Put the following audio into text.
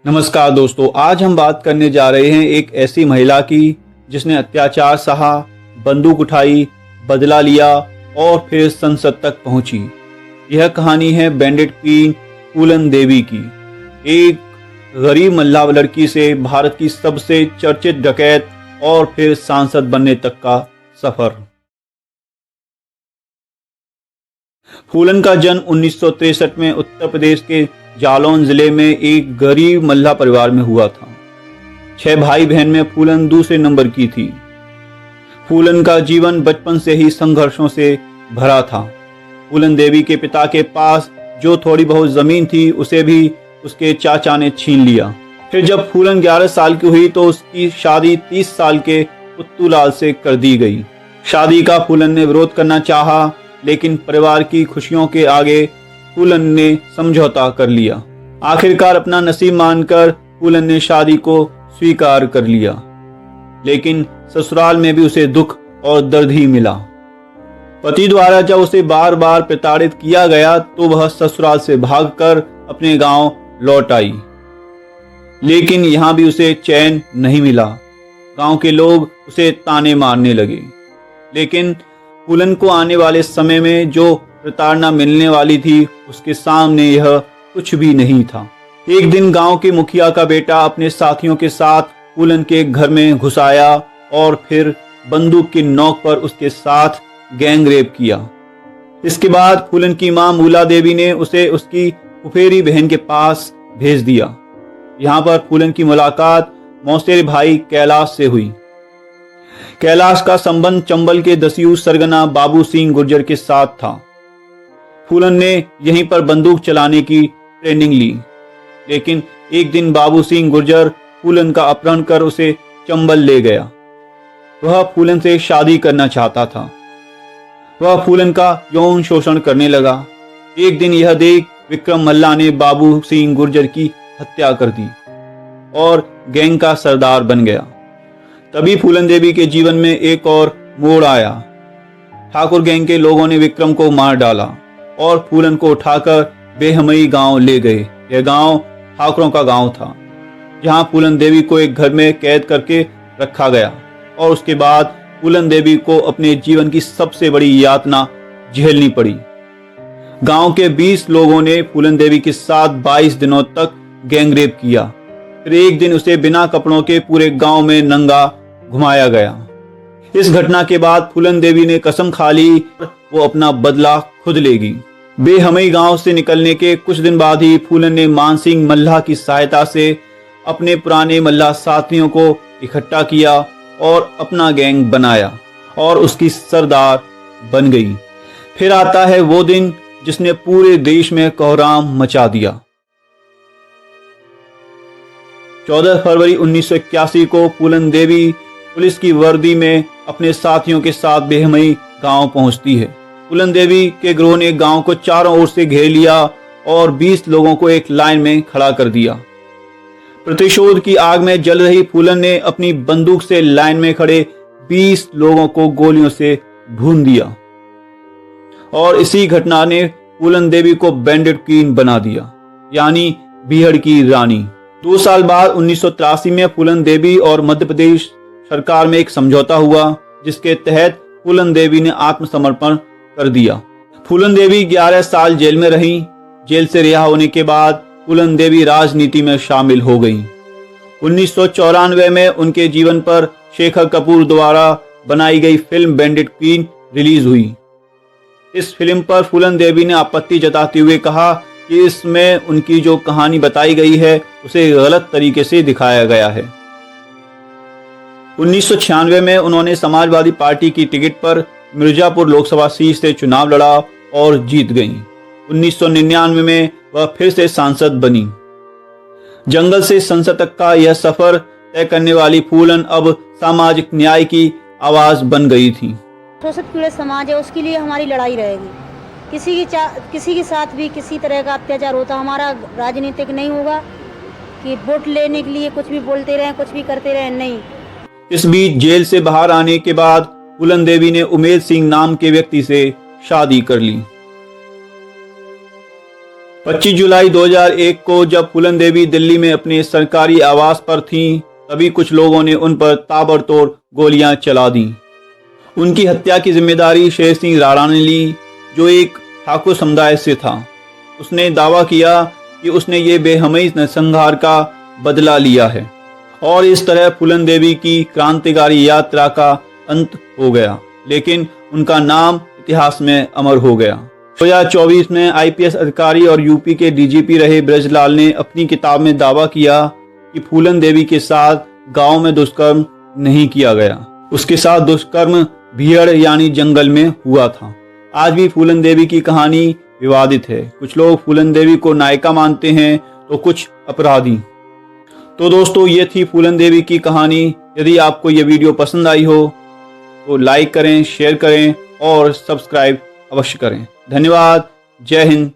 नमस्कार दोस्तों, आज हम बात करने जा रहे हैं एक ऐसी महिला की जिसने अत्याचार सहा, बंदूक उठाई, बदला लिया और फिर संसद तक पहुंची। यह कहानी है बैंडिट क्वीन फूलन देवी की, एक गरीब मल्लाह लड़की से भारत की सबसे चर्चित डकैत और फिर सांसद बनने तक का सफर। फूलन का जन्म 1963 में उत्तर प्रदेश के जालौन जिले में एक गरीब मल्लाह परिवार में हुआ था। 6 भाई बहन में फूलन दूसरे नंबर की थी। फूलन का जीवन बचपन से ही संघर्षों से भरा था। फूलन देवी के पिता के पास जो थोड़ी बहुत जमीन थी उसे भी उसके चाचा ने छीन लिया। फिर जब फूलन 11 साल की हुई तो उसकी शादी 30 साल के पुत्तूलाल से कर दी गई। शादी का फूलन ने विरोध करना चाहा, लेकिन परिवार की खुशियों के आगे फूलन ने समझौता कर लिया। आखिरकार अपना नसीब मानकर फूलन ने शादी को स्वीकार कर लिया, लेकिन ससुराल में भी उसे दुख और दर्द ही मिला। पति द्वारा जब उसे बार बार प्रताड़ित किया गया तो वह ससुराल से भागकर अपने गांव लौट आई, लेकिन यहां भी उसे चैन नहीं मिला। गांव के लोग उसे ताने मारने लगे, लेकिन फूलन को आने वाले समय में जो प्रताड़ना मिलने वाली थी उसके सामने यह कुछ भी नहीं था। एक दिन गांव के मुखिया का बेटा अपने साथियों के साथ फूलन के घर में घुस आया और फिर बंदूक की नोक पर उसके साथ गैंग रेप किया। इसके बाद फूलन की मां मूला देवी ने उसे उसकी फुफेरी बहन के पास भेज दिया। यहाँ पर फूलन की मुलाकात मौसेरे भाई कैलाश से हुई। कैलाश का संबंध चंबल के दस्यू सरगना बाबू सिंह गुर्जर के साथ था। फूलन ने यहीं पर बंदूक चलाने की ट्रेनिंग ली, लेकिन एक दिन बाबू सिंह गुर्जर फूलन का अपहरण कर उसे चंबल ले गया। वह फूलन से शादी करना चाहता था। वह फूलन का यौन शोषण करने लगा। एक दिन यह देख विक्रम मल्ला ने बाबू सिंह गुर्जर की हत्या कर दी और गैंग का सरदार बन गया। तभी फूलन देवी के जीवन में एक और मोड़ आया। ठाकुर गैंग के लोगों ने विक्रम को मार डाला और फूलन को उठाकर बेहमई गांव ले गए। यह गांव ठाकुरों का गांव था, जहां फूलन देवी को एक घर में कैद करके रखा गया और उसके बाद फूलन देवी को अपने जीवन की सबसे बड़ी यातना झेलनी पड़ी। गांव के 20 लोगों ने फूलन देवी के साथ 22 दिनों तक गैंगरेप किया। फिर एक दिन उसे बिना कपड़ों के पूरे गांव में नंगा घुमाया गया। इस घटना के बाद फूलन देवी ने कसम खा ली वो अपना बदला खुद लेगी। बेहमई गांव से निकलने के कुछ दिन बाद ही फूलन ने मानसिंह मल्लाह की सहायता से अपने पुराने मल्लाह साथियों को इकट्ठा किया और अपना गैंग बनाया और उसकी सरदार बन गई। फिर आता है वो दिन जिसने पूरे देश में कोहराम मचा दिया। 14 फरवरी 1981 को फूलन देवी पुलिस की वर्दी में अपने साथियों के साथ बेहमई गांव पहुंचती है। फूलन देवी के गिरोह ने गांव को चारों ओर से घेर लिया और 20 लोगों को एक लाइन में खड़ा कर दिया। प्रतिशोध की आग में जल रही फूलन ने अपनी बंदूक से लाइन में खड़े 20 लोगों को गोलियों से भून दिया और इसी घटना ने फूलन देवी को बैंडिट क्वीन बना दिया, यानी बीहड़ की रानी। 2 साल बाद 1983 में फूलन देवी और मध्य प्रदेश सरकार में एक समझौता हुआ, जिसके तहत फूलन देवी ने आत्मसमर्पण कर दिया। फूलन देवी 11 साल जेल में रही। जेल से रिहा होने के बाद फूलन देवी राजनीति में शामिल हो गई। 1994 में उनके जीवन पर शेखर कपूर द्वारा बनाई गई फिल्म बैंडिट क्वीन रिलीज हुई। इस फिल्म पर फूलन देवी ने आपत्ति जताते हुए कहा कि इसमें उनकी जो कहानी बताई गई है उसे गलत तरीके से दिखाया गया है। 1996 में उन्होंने समाजवादी पार्टी की टिकट पर मिर्जापुर लोकसभा सीट से चुनाव लड़ा और जीत गईं। 1999 में वह फिर से सांसद बनी। जंगल से संसद तक का यह सफर तय करने वाली फूलन अब सामाजिक न्याय की आवाज बन गई थी। शोषित पीड़ित समाज है, उसके लिए हमारी लड़ाई रहेगी। किसी के साथ भी किसी तरह का अत्याचार होता, हमारा राजनीतिक नहीं होगा कि वोट लेने के लिए कुछ भी बोलते रहें, कुछ भी करते रहें, नहीं। इस बीच जेल से बाहर आने के बाद फूलन देवी ने उमेद सिंह नाम के व्यक्ति से शादी कर ली। 25 जुलाई 2001 को जब फूलन देवी दिल्ली में अपने सरकारी आवास पर थीं, तभी कुछ लोगों ने उन पर ताबड़तोड़ गोलियां चला दी। उनकी हत्या की जिम्मेदारी शेर सिंह राणा ने ली, जो एक ठाकुर समुदाय से था। उसने दावा किया कि उसने ये बेहमी नरसंहार का बदला लिया है और इस तरह फूलन देवी की क्रांतिकारी यात्रा का अंत हो गया, लेकिन उनका नाम इतिहास में अमर हो गया। 2024 में आईपीएस अधिकारी और यूपी के डीजीपी रहे ब्रजलाल ने अपनी किताब में दावा किया कि फूलन देवी के साथ गांव में दुष्कर्म नहीं किया गया, उसके साथ दुष्कर्म भीड़ यानी जंगल में हुआ था। आज भी फूलन देवी की कहानी विवादित है। कुछ लोग फूलन देवी को नायिका मानते हैं तो कुछ अपराधी। तो दोस्तों, ये थी फूलन देवी की कहानी। यदि आपको ये वीडियो पसंद आई हो तो लाइक करें, शेयर करें और सब्सक्राइब अवश्य करें। धन्यवाद। जय हिंद,